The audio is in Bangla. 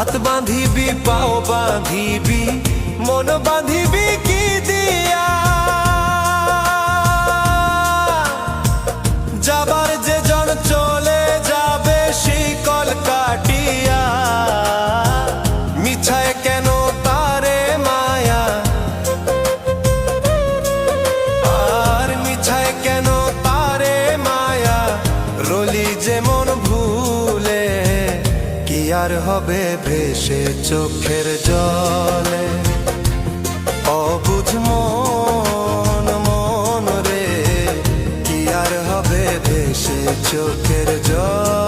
হাত বাঁধিবি পাও বাঁধিবি মন বাঁধিবি কি দিয়া যাবার যে জন চলে যাবে শিকল কাটিয়া মিছায় কেন তারে মায়া আর মিছায় কেন তারে মায়া রলি যেমন ভুলে কি আর হবে ভেসে চোখের জলে অবুঝ মন মন রে কি আর হবে ভেসে চোখের জলে